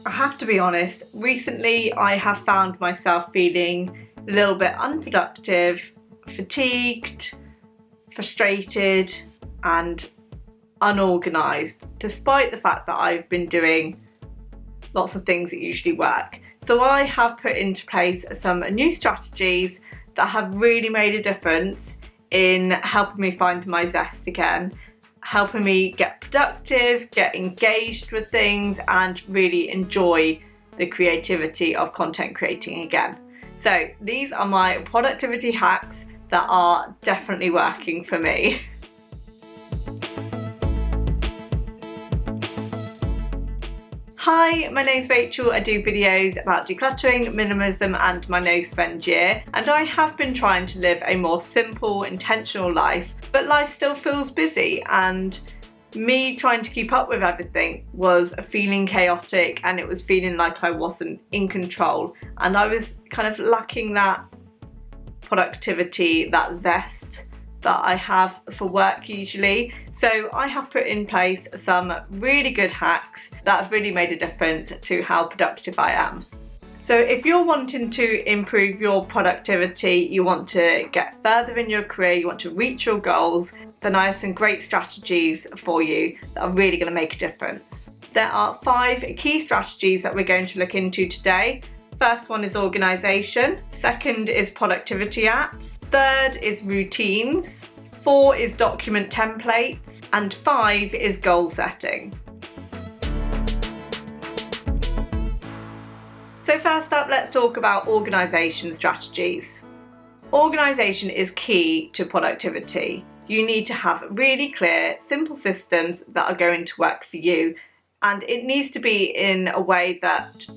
I have to be honest, recently I have found myself feeling a little bit unproductive, fatigued, frustrated and unorganised, despite the fact that I've been doing lots of things that usually work. So I have put into place some new strategies that have really made a difference in helping me find my zest again, helping me get productive, get engaged with things and really enjoy the creativity of content creating again. So these are my productivity hacks that are definitely working for me. Hi, my name's Rachel. I do videos about decluttering, minimalism and my no spend year, and I have been trying to live a more simple, intentional life, but life still feels busy, and me trying to keep up with everything was feeling chaotic and it was feeling like I wasn't in control, and I was kind of lacking that productivity, that zest that I have for work usually. So I have put in place some really good hacks that have really made a difference to how productive I am. So if you're wanting to improve your productivity, you want to get further in your career, you want to reach your goals, then I have some great strategies for you that are really going to make a difference. There are 5 key strategies that we're going to look into today. First one is organisation, second is productivity apps, third is routines, 4 is document templates, and 5 is goal setting. So first up, let's talk about organisation strategies. Organisation is key to productivity. You need to have really clear, simple systems that are going to work for you, and it needs to be in a way that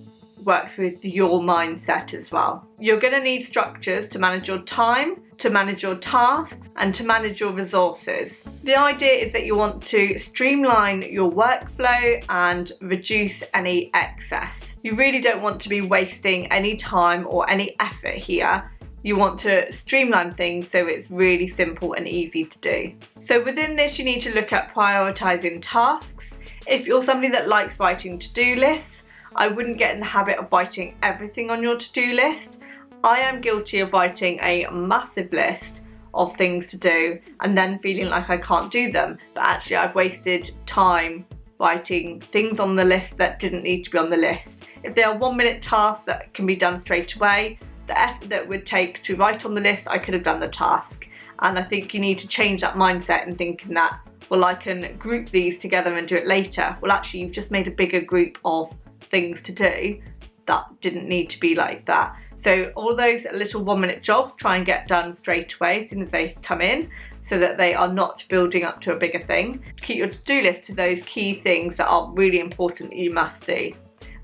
works with your mindset as well. You're going to need structures to manage your time, to manage your tasks and to manage your resources. The idea is that you want to streamline your workflow and reduce any excess. You really don't want to be wasting any time or any effort here. You want to streamline things so it's really simple and easy to do. So within this, you need to look at prioritizing tasks. If you're somebody that likes writing to-do lists, I wouldn't get in the habit of writing everything on your to-do list. I am guilty of writing a massive list of things to do and then feeling like I can't do them, but actually I've wasted time writing things on the list that didn't need to be on the list. If there are 1-minute tasks that can be done straight away, the effort that it would take to write on the list, I could have done the task. And I think you need to change that mindset and thinking that, well, I can group these together and do it later. Well, actually, you've just made a bigger group of things to do that didn't need to be like that. So all those little 1-minute jobs, try and get done straight away as soon as they come in, so that they are not building up to a bigger thing. Keep your to-do list to those key things that are really important that you must do,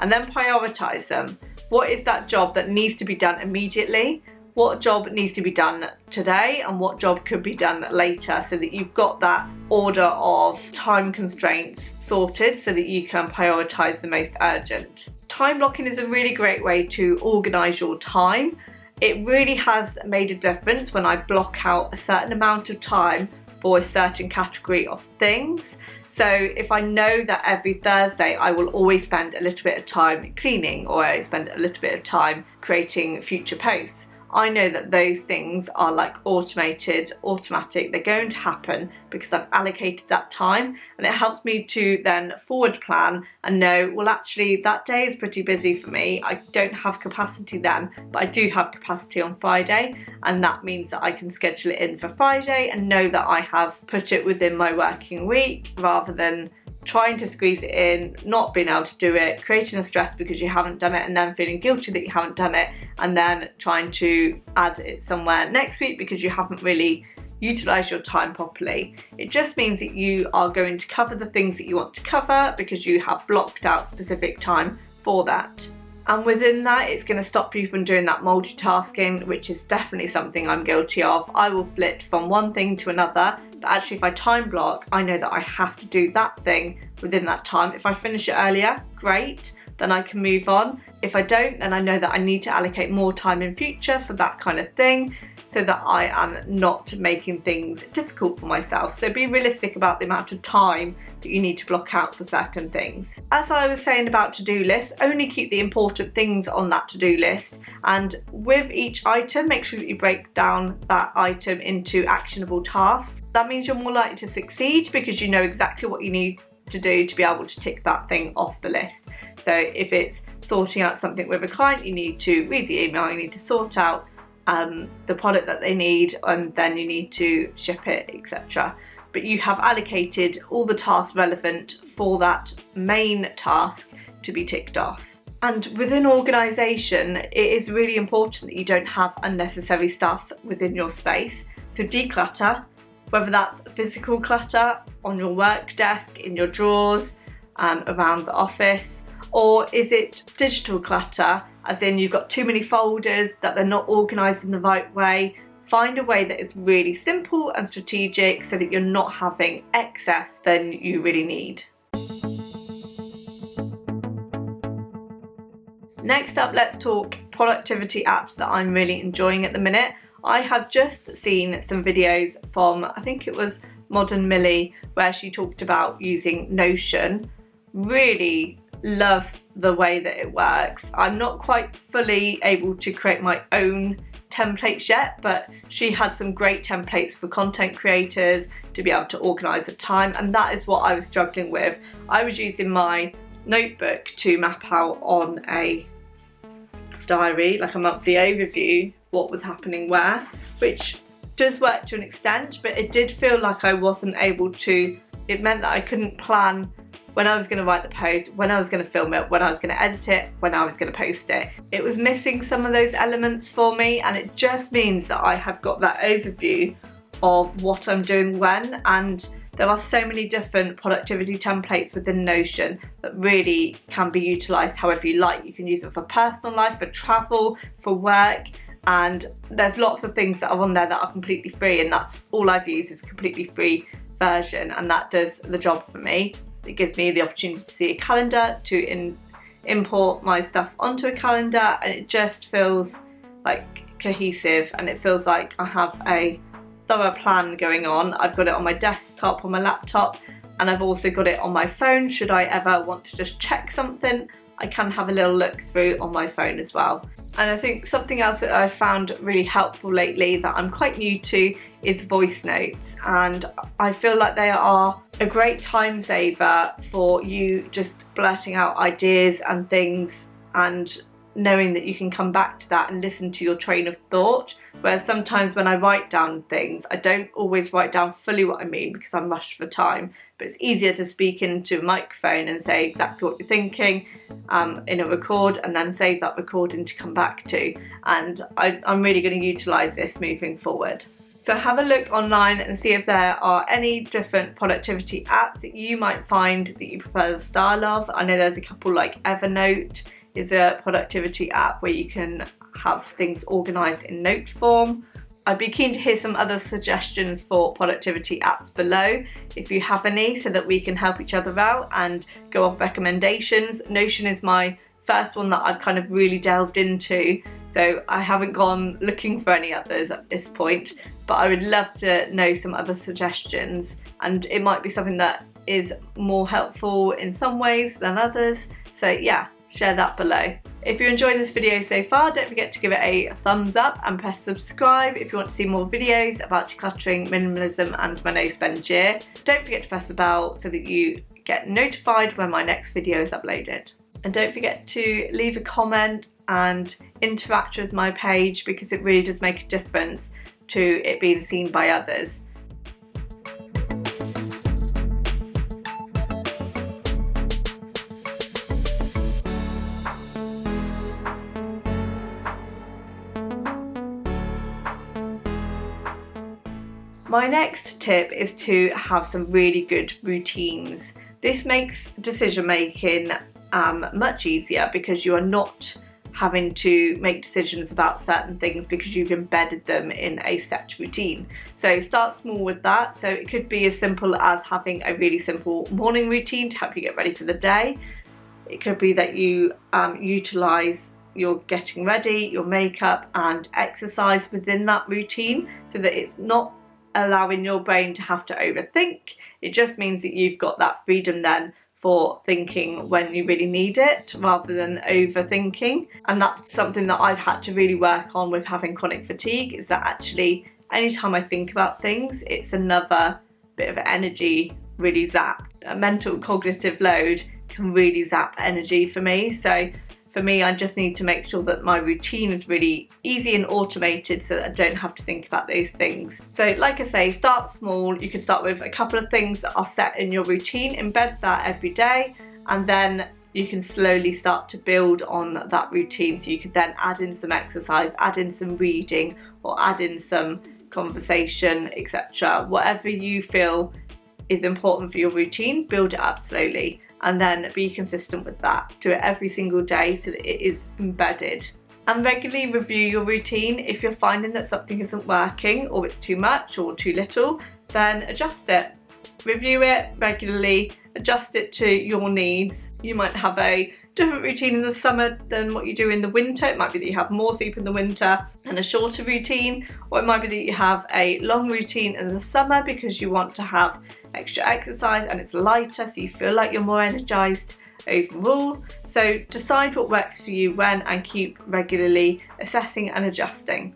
and then prioritise them. What is that job that needs to be done immediately? What job needs to be done today and what job could be done later, so that you've got that order of time constraints sorted so that you can prioritise the most urgent. Time blocking is a really great way to organise your time. It really has made a difference when I block out a certain amount of time for a certain category of things. So if I know that every Thursday I will always spend a little bit of time cleaning, or I spend a little bit of time creating future posts, I know that those things are like automatic, they're going to happen because I've allocated that time, and it helps me to then forward plan and know, well, actually that day is pretty busy for me. I don't have capacity then, but I do have capacity on Friday, and that means that I can schedule it in for Friday and know that I have put it within my working week, rather than trying to squeeze it in, not being able to do it, creating a stress because you haven't done it and then feeling guilty that you haven't done it, and then trying to add it somewhere next week because you haven't really utilised your time properly. It just means that you are going to cover the things that you want to cover because you have blocked out specific time for that. And within that, it's going to stop you from doing that multitasking, which is definitely something I'm guilty of. I will flit from one thing to another, but actually if I time block, I know that I have to do that thing within that time. If I finish it earlier, great, then I can move on. If I don't, then I know that I need to allocate more time in future for that kind of thing, so that I am not making things difficult for myself. So be realistic about the amount of time that you need to block out for certain things. As I was saying about to-do lists, only keep the important things on that to-do list, and with each item, make sure that you break down that item into actionable tasks. That means you're more likely to succeed because you know exactly what you need to do to be able to tick that thing off the list. So if it's sorting out something with a client, you need to read the email, you need to sort out the product that they need, and then you need to ship it, etc. But you have allocated all the tasks relevant for that main task to be ticked off. And within organisation, it is really important that you don't have unnecessary stuff within your space. So declutter, whether that's physical clutter on your work desk, in your drawers, around the office, or is it digital clutter, as in you've got too many folders that they're not organised in the right way. Find a way that is really simple and strategic so that you're not having excess than you really need. Next up, let's talk productivity apps that I'm really enjoying at the minute. I have just seen some videos from, I think it was Modern Millie, where she talked about using Notion. Really love the way that it works. I'm not quite fully able to create my own templates yet, but she had some great templates for content creators to be able to organise the time, and that is what I was struggling with. I was using my notebook to map out on a diary, like a monthly overview, what was happening where, which does work to an extent, but it did feel like I wasn't able to, it meant that I couldn't plan when I was going to write the post, when I was going to film it, when I was going to edit it, when I was going to post it. It was missing some of those elements for me, and it just means that I have got that overview of what I'm doing when, and there are so many different productivity templates within Notion that really can be utilised however you like. You can use it for personal life, for travel, for work, and there's lots of things that are on there that are completely free, and that's all I've used is a completely free version, and that does the job for me. It gives me the opportunity to see a calendar, to import my stuff onto a calendar, and it just feels like cohesive, and it feels like I have a thorough plan going on. I've got it on my desktop, on my laptop, and I've also got it on my phone. Should I ever want to just check something, I can have a little look through on my phone as well. And I think something else that I've found really helpful lately that I'm quite new to is voice notes, and I feel like they are a great time saver for you just blurting out ideas and things, and knowing that you can come back to that and listen to your train of thought. Whereas sometimes when I write down things, I don't always write down fully what I mean because I'm rushed for time, but it's easier to speak into a microphone and say exactly what you're thinking in a record, and then save that recording to come back to. And I'm really going to utilise this moving forward. So have a look online and see if there are any different productivity apps that you might find that you prefer the style of. I know there's a couple, like Evernote is a productivity app where you can have things organised in note form. I'd be keen to hear some other suggestions for productivity apps below if you have any, so that we can help each other out and go off recommendations. Notion is my first one that I've kind of really delved into, so I haven't gone looking for any others at this point, but I would love to know some other suggestions, and it might be something that is more helpful in some ways than others. So yeah, share that below. If you enjoyed this video so far, don't forget to give it a thumbs up and press subscribe if you want to see more videos about decluttering, minimalism and my no spend year. Don't forget to press the bell so that you get notified when my next video is uploaded. And don't forget to leave a comment and interact with my page, because it really does make a difference to it being seen by others. My next tip is to have some really good routines. This makes decision making much easier because you are not having to make decisions about certain things because you've embedded them in a set routine. So start small with that. So it could be as simple as having a really simple morning routine to help you get ready for the day, It could be that you utilise your getting ready, your makeup and exercise within that routine, so that it's not allowing your brain to have to overthink. It just means that you've got that freedom then for thinking when you really need it rather than overthinking. And that's something that I've had to really work on with having chronic fatigue, is that actually anytime I think about things, it's another bit of energy really zapped. A mental cognitive load can really zap energy for me. So for me, I just need to make sure that my routine is really easy and automated so that I don't have to think about those things. So like I say, start small. You can start with a couple of things that are set in your routine, embed that every day, and then you can slowly start to build on that routine. So you could then add in some exercise, add in some reading, or add in some conversation, etc. Whatever you feel is important for your routine, build it up slowly. And then be consistent with that. Do it every single day so that it is embedded. And regularly review your routine. If you're finding that something isn't working, or it's too much or too little, then adjust it. Review it regularly, adjust it to your needs. You might have a different routine in the summer than what you do in the winter. It might be that you have more sleep in the winter and a shorter routine, or it might be that you have a long routine in the summer because you want to have extra exercise and it's lighter, so you feel like you're more energized overall. So decide what works for you when, and keep regularly assessing and adjusting.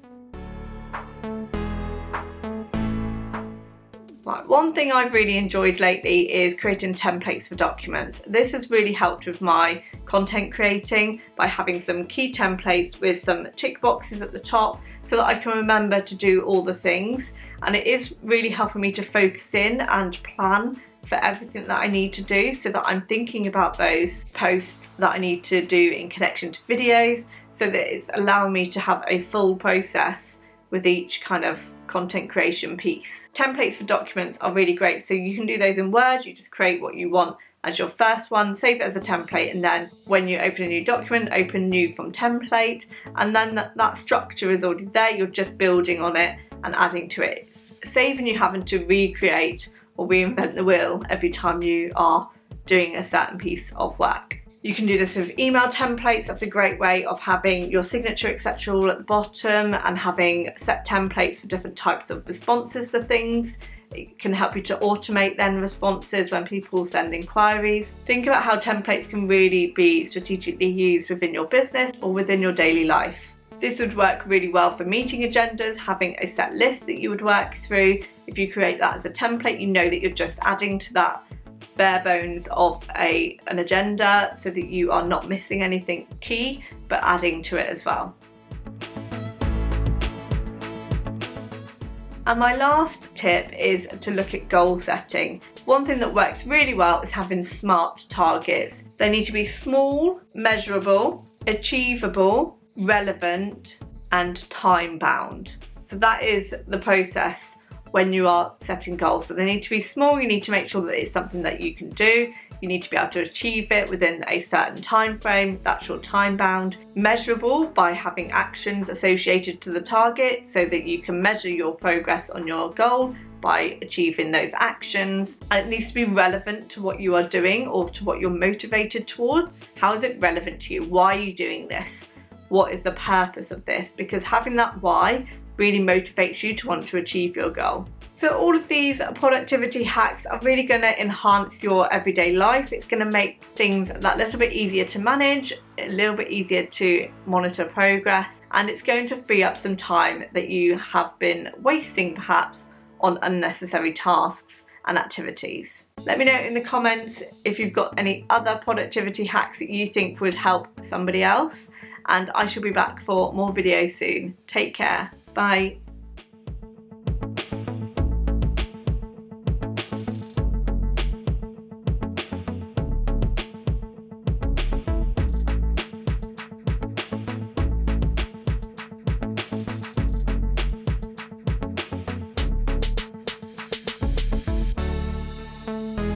Right, one thing I've really enjoyed lately is creating templates for documents. This has really helped with my content creating by having some key templates with some tick boxes at the top so that I can remember to do all the things, and it is really helping me to focus in and plan for everything that I need to do, so that I'm thinking about those posts that I need to do in connection to videos, so that it's allowing me to have a full process with each kind of content creation piece. Templates for documents are really great, so you can do those in Word. You just create what you want as your first one, save it as a template, and then when you open a new document, open new from template, and then that structure is already there. You're just building on it and adding to it, saving you having to recreate or reinvent the wheel every time you are doing a certain piece of work. You can do this with email templates. That's a great way of having your signature, etc. all at the bottom, and having set templates for different types of responses to things. It can help you to automate then responses when people send inquiries. Think about how templates can really be strategically used within your business or within your daily life. This would work really well for meeting agendas, having a set list that you would work through. If you create that as a template, you know that you're just adding to that bare bones of an agenda, so that you are not missing anything key, but adding to it as well. And my last tip is to look at goal setting. One thing that works really well is having SMART targets. They need to be small, measurable, achievable, relevant, and time bound. So that is the process when you are setting goals. So they need to be small. You need to make sure that it's something that you can do. You need to be able to achieve it within a certain time frame. That's your time bound. Measurable by having actions associated to the target, so that you can measure your progress on your goal by achieving those actions. And it needs to be relevant to what you are doing or to what you're motivated towards. How is it relevant to you? Why are you doing this? What is the purpose of this? Because having that why really motivates you to want to achieve your goal. So all of these productivity hacks are really going to enhance your everyday life. It's going to make things that little bit easier to manage, a little bit easier to monitor progress, and it's going to free up some time that you have been wasting perhaps on unnecessary tasks and activities. Let me know in the comments if you've got any other productivity hacks that you think would help somebody else, and I shall be back for more videos soon. Take care. Bye.